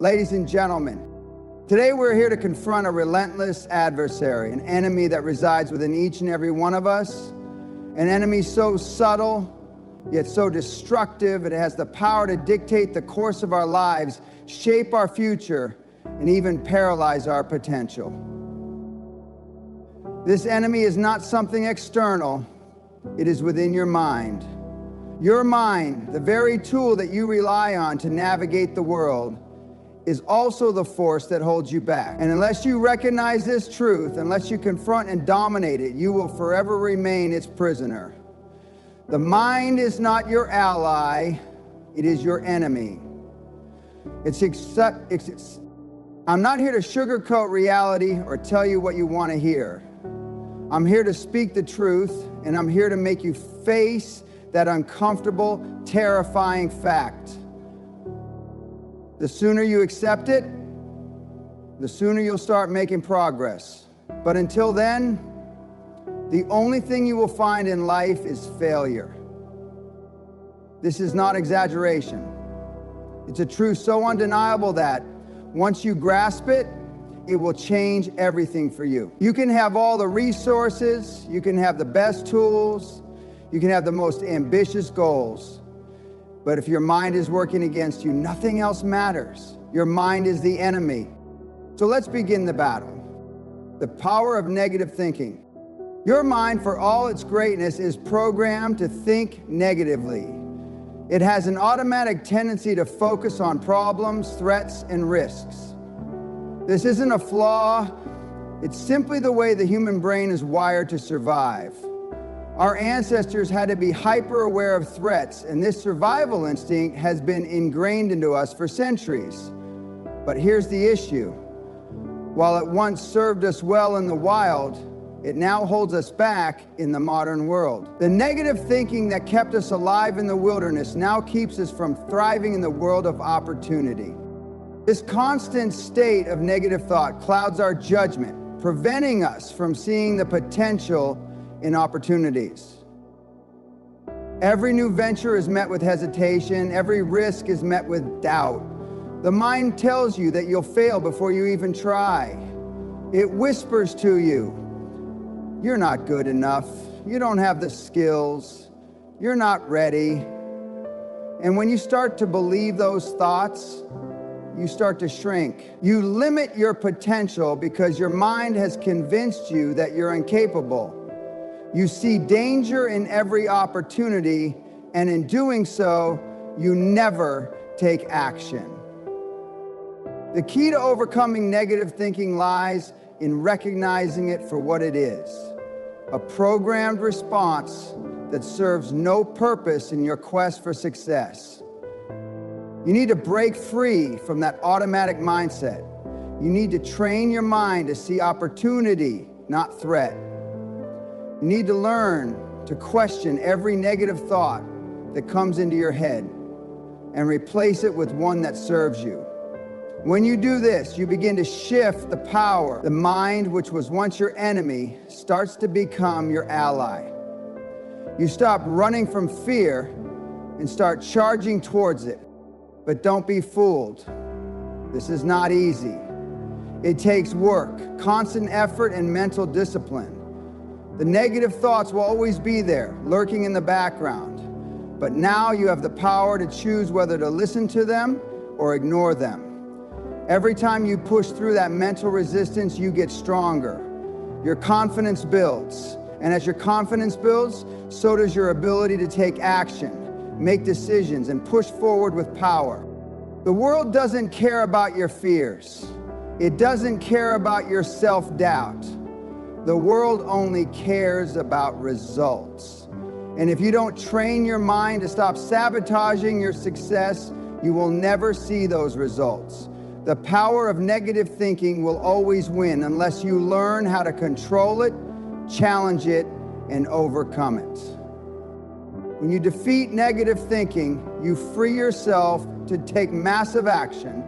Ladies and gentlemen, today we're here to confront a relentless adversary, an enemy that resides within each and every one of us, an enemy so subtle, yet so destructive, it has the power to dictate the course of our lives, shape our future, and even paralyze our potential. This enemy is not something external, it is within your mind. Your mind, the very tool that you rely on to navigate the world, is also the force that holds you back. And unless you recognize this truth, unless you confront and dominate it, you will forever remain its prisoner. The mind is not your ally, it is your enemy. I'm not here to sugarcoat reality or tell you what you want to hear. I'm here to speak the truth, and I'm here to make you face that uncomfortable, terrifying fact. The sooner you accept it, the sooner you'll start making progress. But until then, the only thing you will find in life is failure. This is not exaggeration. It's a truth so undeniable that once you grasp it, it will change everything for you. You can have all the resources, you can have the best tools, you can have the most ambitious goals. But if your mind is working against you, nothing else matters. Your mind is the enemy. So let's begin the battle. The power of negative thinking. Your mind, for all its greatness, is programmed to think negatively. It has an automatic tendency to focus on problems, threats, and risks. This isn't a flaw. It's simply the way the human brain is wired to survive. Our ancestors had to be hyper aware of threats, and this survival instinct has been ingrained into us for centuries. But here's the issue. While it once served us well in the wild, it now holds us back in the modern world. The negative thinking that kept us alive in the wilderness now keeps us from thriving in the world of opportunity. This constant state of negative thought clouds our judgment, preventing us from seeing the potential in opportunities. Every new venture is met with hesitation. Every risk is met with doubt. The mind tells you that you'll fail before you even try. It whispers to you, you're not good enough. You don't have the skills. You're not ready. And when you start to believe those thoughts, you start to shrink. You limit your potential because your mind has convinced you that you're incapable. You see danger in every opportunity, and in doing so, you never take action. The key to overcoming negative thinking lies in recognizing it for what it is, a programmed response that serves no purpose in your quest for success. You need to break free from that automatic mindset. You need to train your mind to see opportunity, not threat. You need to learn to question every negative thought that comes into your head and replace it with one that serves you. When you do this, you begin to shift the power. The mind, which was once your enemy, starts to become your ally. You stop running from fear and start charging towards it. But don't be fooled. This is not easy. It takes work, constant effort, and mental discipline. The negative thoughts will always be there, lurking in the background. But now you have the power to choose whether to listen to them or ignore them. Every time you push through that mental resistance, you get stronger. Your confidence builds. And as your confidence builds, so does your ability to take action, make decisions, and push forward with power. The world doesn't care about your fears. It doesn't care about your self-doubt. The world only cares about results. And if you don't train your mind to stop sabotaging your success, you will never see those results. The power of negative thinking will always win unless you learn how to control it, challenge it, and overcome it. When you defeat negative thinking, you free yourself to take massive action,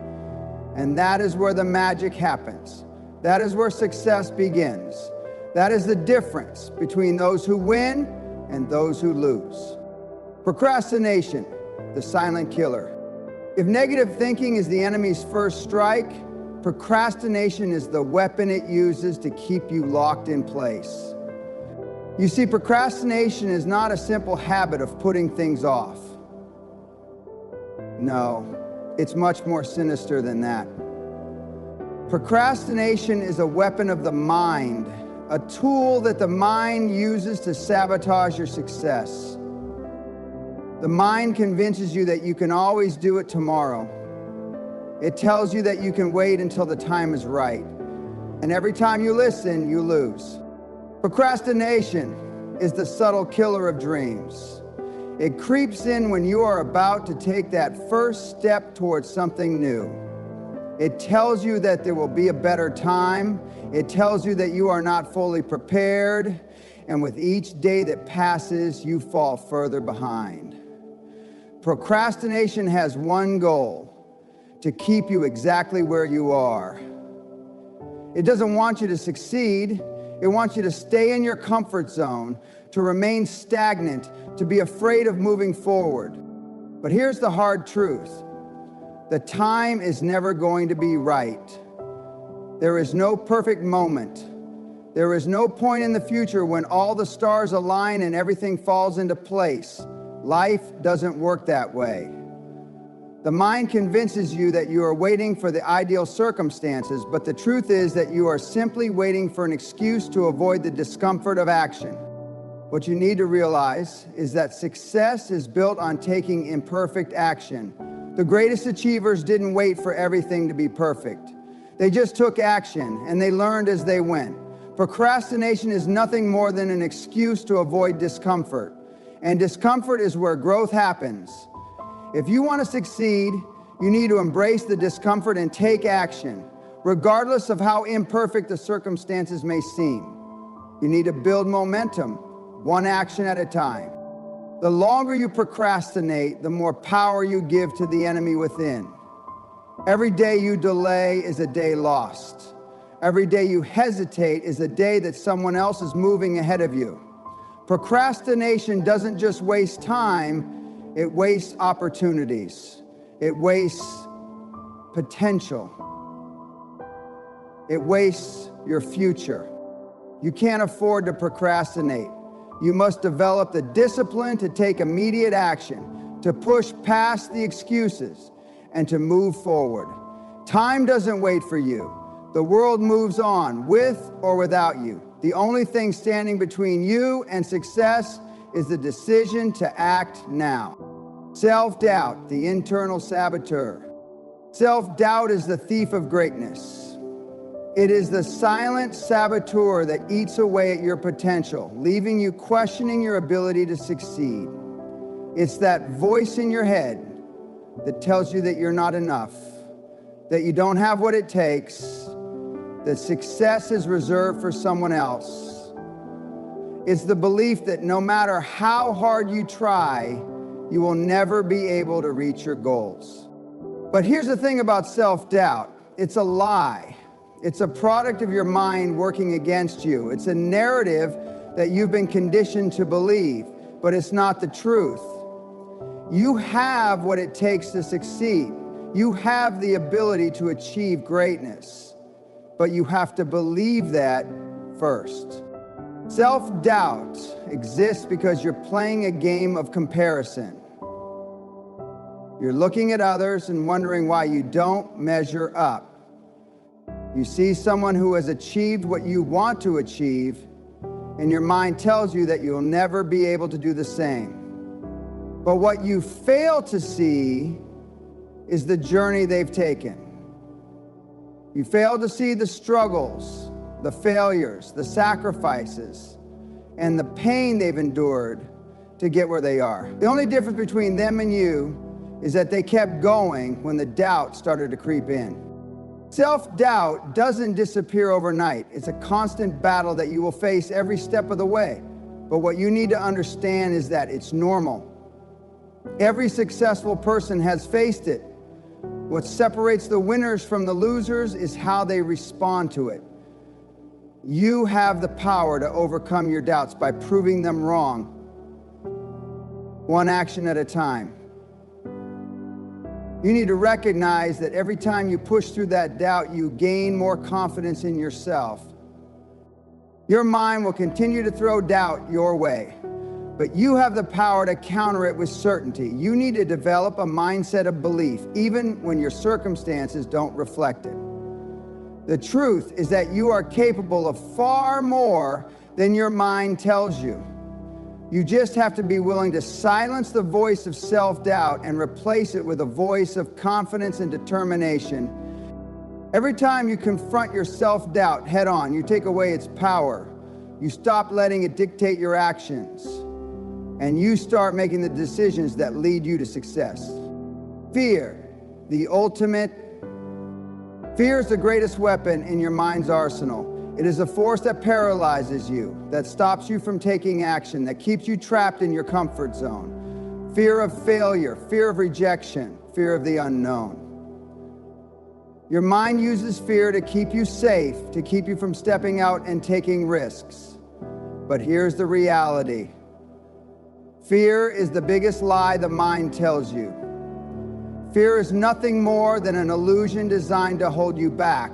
and that is where the magic happens. That is where success begins. That is the difference between those who win and those who lose. Procrastination, the silent killer. If negative thinking is the enemy's first strike, procrastination is the weapon it uses to keep you locked in place. You see, procrastination is not a simple habit of putting things off. No, it's much more sinister than that. Procrastination is a weapon of the mind, a tool that the mind uses to sabotage your success. The mind convinces you that you can always do it tomorrow. It tells you that you can wait until the time is right. And every time you listen, you lose. Procrastination is the subtle killer of dreams. It creeps in when you are about to take that first step towards something new. It tells you that there will be a better time. It tells you that you are not fully prepared. And with each day that passes, you fall further behind. Procrastination has one goal: to keep you exactly where you are. It doesn't want you to succeed. It wants you to stay in your comfort zone, to remain stagnant, to be afraid of moving forward. But here's the hard truth. The time is never going to be right. There is no perfect moment. There is no point in the future when all the stars align and everything falls into place. Life doesn't work that way. The mind convinces you that you are waiting for the ideal circumstances, but the truth is that you are simply waiting for an excuse to avoid the discomfort of action. What you need to realize is that success is built on taking imperfect action. The greatest achievers didn't wait for everything to be perfect. They just took action and they learned as they went. Procrastination is nothing more than an excuse to avoid discomfort. And discomfort is where growth happens. If you want to succeed, you need to embrace the discomfort and take action, regardless of how imperfect the circumstances may seem. You need to build momentum, one action at a time. The longer you procrastinate, the more power you give to the enemy within. Every day you delay is a day lost. Every day you hesitate is a day that someone else is moving ahead of you. Procrastination doesn't just waste time, it wastes opportunities. It wastes potential. It wastes your future. You can't afford to procrastinate. You must develop the discipline to take immediate action, to push past the excuses, and to move forward. Time doesn't wait for you. The world moves on, with or without you. The only thing standing between you and success is the decision to act now. Self-doubt, the internal saboteur. Self-doubt is the thief of greatness. It is the silent saboteur that eats away at your potential, leaving you questioning your ability to succeed. It's that voice in your head that tells you that you're not enough, that you don't have what it takes, that success is reserved for someone else. It's the belief that no matter how hard you try, you will never be able to reach your goals. But here's the thing about self-doubt. It's a lie. It's a product of your mind working against you. It's a narrative that you've been conditioned to believe, but it's not the truth. You have what it takes to succeed. You have the ability to achieve greatness. But you have to believe that first. Self-doubt exists because you're playing a game of comparison. You're looking at others and wondering why you don't measure up. You see someone who has achieved what you want to achieve, and your mind tells you that you'll never be able to do the same. But what you fail to see is the journey they've taken. You fail to see the struggles, the failures, the sacrifices, and the pain they've endured to get where they are. The only difference between them and you is that they kept going when the doubt started to creep in. Self-doubt doesn't disappear overnight. It's a constant battle that you will face every step of the way. But what you need to understand is that it's normal. Every successful person has faced it. What separates the winners from the losers is how they respond to it. You have the power to overcome your doubts by proving them wrong, one action at a time. You need to recognize that every time you push through that doubt, you gain more confidence in yourself. Your mind will continue to throw doubt your way, but you have the power to counter it with certainty. You need to develop a mindset of belief, even when your circumstances don't reflect it. The truth is that you are capable of far more than your mind tells you. You just have to be willing to silence the voice of self-doubt and replace it with a voice of confidence and determination. Every time you confront your self-doubt head on, you take away its power. You stop letting it dictate your actions, and you start making the decisions that lead you to success. Fear, the ultimate. Fear is the greatest weapon in your mind's arsenal. It is a force that paralyzes you, that stops you from taking action, that keeps you trapped in your comfort zone. Fear of failure, fear of rejection, fear of the unknown. Your mind uses fear to keep you safe, to keep you from stepping out and taking risks. But here's the reality. Fear is the biggest lie the mind tells you. Fear is nothing more than an illusion designed to hold you back.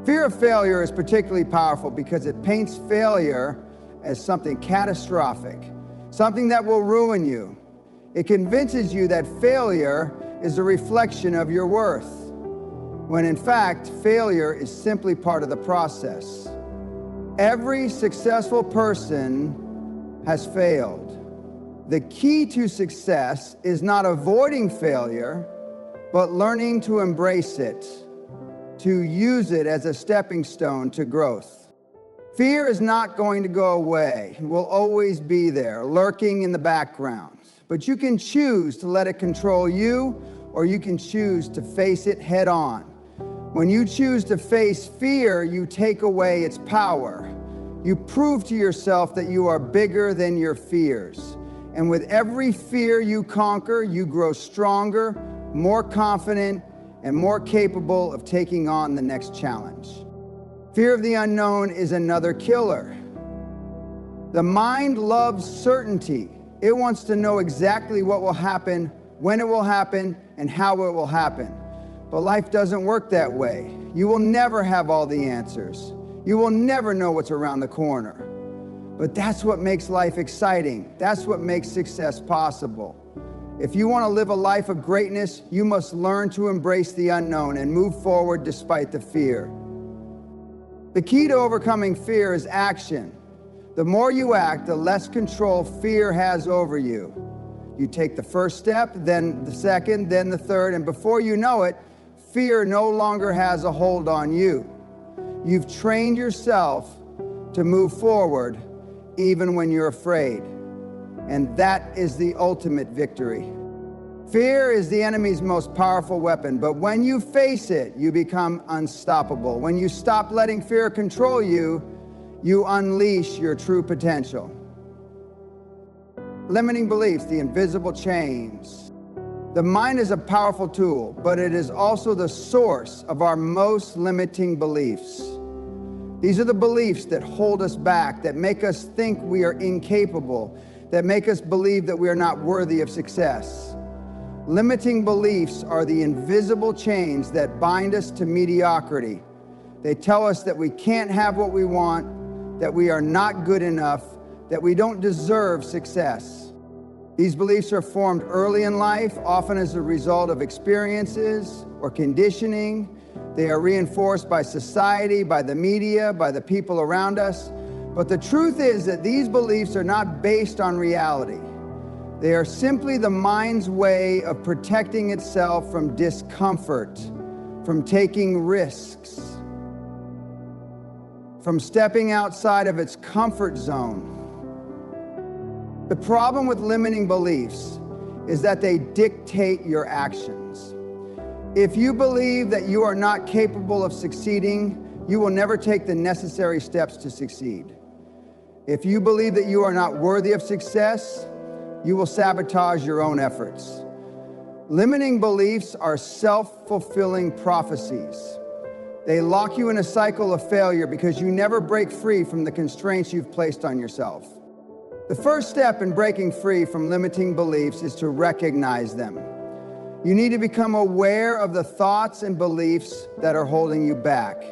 Fear of failure is particularly powerful because it paints failure as something catastrophic, something that will ruin you. It convinces you that failure is a reflection of your worth, when in fact, failure is simply part of the process. Every successful person has failed. The key to success is not avoiding failure, but learning to embrace it, to use it as a stepping stone to growth. Fear is not going to go away. It will always be there, lurking in the background. But you can choose to let it control you, or you can choose to face it head on. When you choose to face fear, you take away its power. You prove to yourself that you are bigger than your fears. And with every fear you conquer, you grow stronger, more confident, and more capable of taking on the next challenge. Fear of the unknown is another killer. The mind loves certainty. It wants to know exactly what will happen, when it will happen, and how it will happen. But life doesn't work that way. You will never have all the answers. You will never know what's around the corner. But that's what makes life exciting. That's what makes success possible. If you want to live a life of greatness, you must learn to embrace the unknown and move forward despite the fear. The key to overcoming fear is action. The more you act, the less control fear has over you. You take the first step, then the second, then the third, and before you know it, fear no longer has a hold on you. You've trained yourself to move forward even when you're afraid. And that is the ultimate victory. Fear is the enemy's most powerful weapon, but when you face it, you become unstoppable. When you stop letting fear control you, you unleash your true potential. Limiting beliefs, the invisible chains. The mind is a powerful tool, but it is also the source of our most limiting beliefs. These are the beliefs that hold us back, that make us think we are incapable, that make us believe that we are not worthy of success. Limiting beliefs are the invisible chains that bind us to mediocrity. They tell us that we can't have what we want, that we are not good enough, that we don't deserve success. These beliefs are formed early in life, often as a result of experiences or conditioning. They are reinforced by society, by the media, by the people around us. But the truth is that these beliefs are not based on reality. They are simply the mind's way of protecting itself from discomfort, from taking risks, from stepping outside of its comfort zone. The problem with limiting beliefs is that they dictate your actions. If you believe that you are not capable of succeeding, you will never take the necessary steps to succeed. If you believe that you are not worthy of success, you will sabotage your own efforts. Limiting beliefs are self-fulfilling prophecies. They lock you in a cycle of failure because you never break free from the constraints you've placed on yourself. The first step in breaking free from limiting beliefs is to recognize them. You need to become aware of the thoughts and beliefs that are holding you back.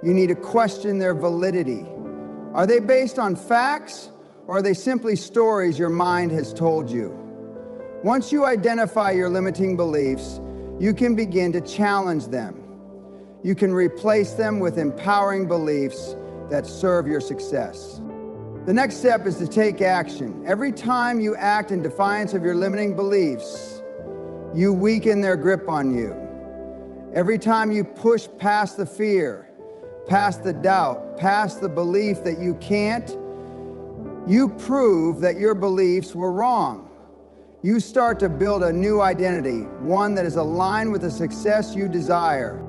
You need to question their validity. Are they based on facts, or are they simply stories your mind has told you? Once you identify your limiting beliefs, you can begin to challenge them. You can replace them with empowering beliefs that serve your success. The next step is to take action. Every time you act in defiance of your limiting beliefs, you weaken their grip on you. Every time you push past the fear, past the doubt, past the belief that you can't, you prove that your beliefs were wrong. You start to build a new identity, one that is aligned with the success you desire.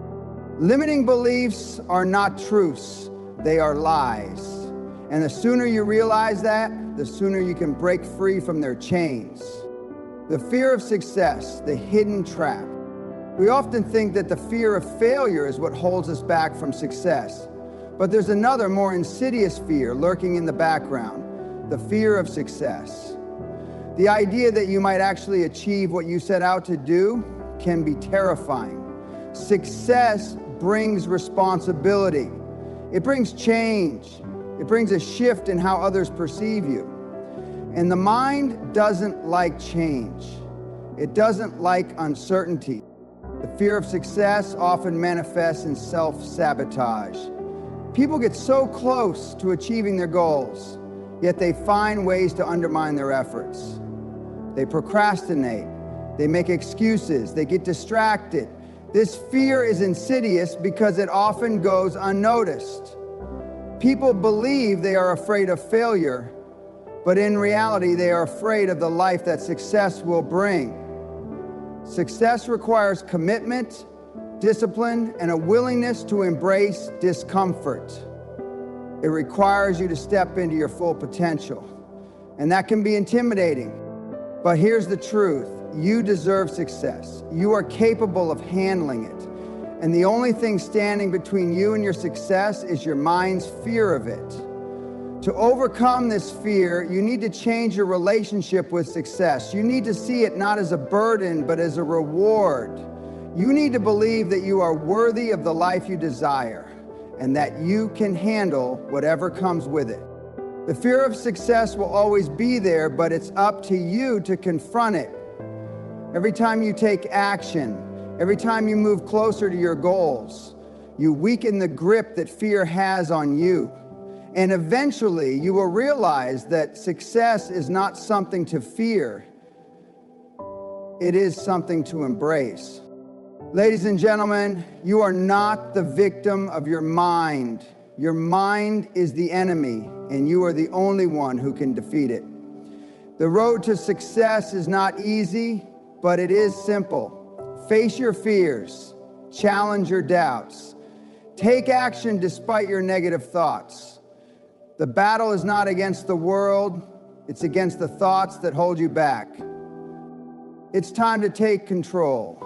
Limiting beliefs are not truths, they are lies. And the sooner you realize that, the sooner you can break free from their chains. The fear of success, the hidden trap. We often think that the fear of failure is what holds us back from success. But there's another, more insidious fear lurking in the background, the fear of success. The idea that you might actually achieve what you set out to do can be terrifying. Success brings responsibility. It brings change. It brings a shift in how others perceive you. And the mind doesn't like change. It doesn't like uncertainty. The fear of success often manifests in self-sabotage. People get so close to achieving their goals, yet they find ways to undermine their efforts. They procrastinate. They make excuses. They get distracted. This fear is insidious because it often goes unnoticed. People believe they are afraid of failure, but in reality, they are afraid of the life that success will bring. Success requires commitment, discipline, and a willingness to embrace discomfort. It requires you to step into your full potential, and that can be intimidating. But here's the truth. You deserve success. You are capable of handling it. And the only thing standing between you and your success is your mind's fear of it. To overcome this fear, you need to change your relationship with success. You need to see it not as a burden, but as a reward. You need to believe that you are worthy of the life you desire and that you can handle whatever comes with it. The fear of success will always be there, but it's up to you to confront it. Every time you take action, every time you move closer to your goals, you weaken the grip that fear has on you. And eventually, you will realize that success is not something to fear. It is something to embrace. Ladies and gentlemen, you are not the victim of your mind. Your mind is the enemy, and you are the only one who can defeat it. The road to success is not easy, but it is simple. Face your fears, challenge your doubts, take action despite your negative thoughts. The battle is not against the world, it's against the thoughts that hold you back. It's time to take control.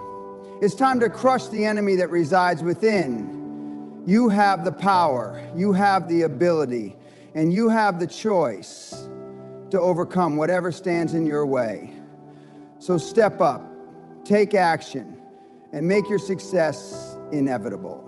It's time to crush the enemy that resides within. You have the power, you have the ability, and you have the choice to overcome whatever stands in your way. So step up, take action, and make your success inevitable.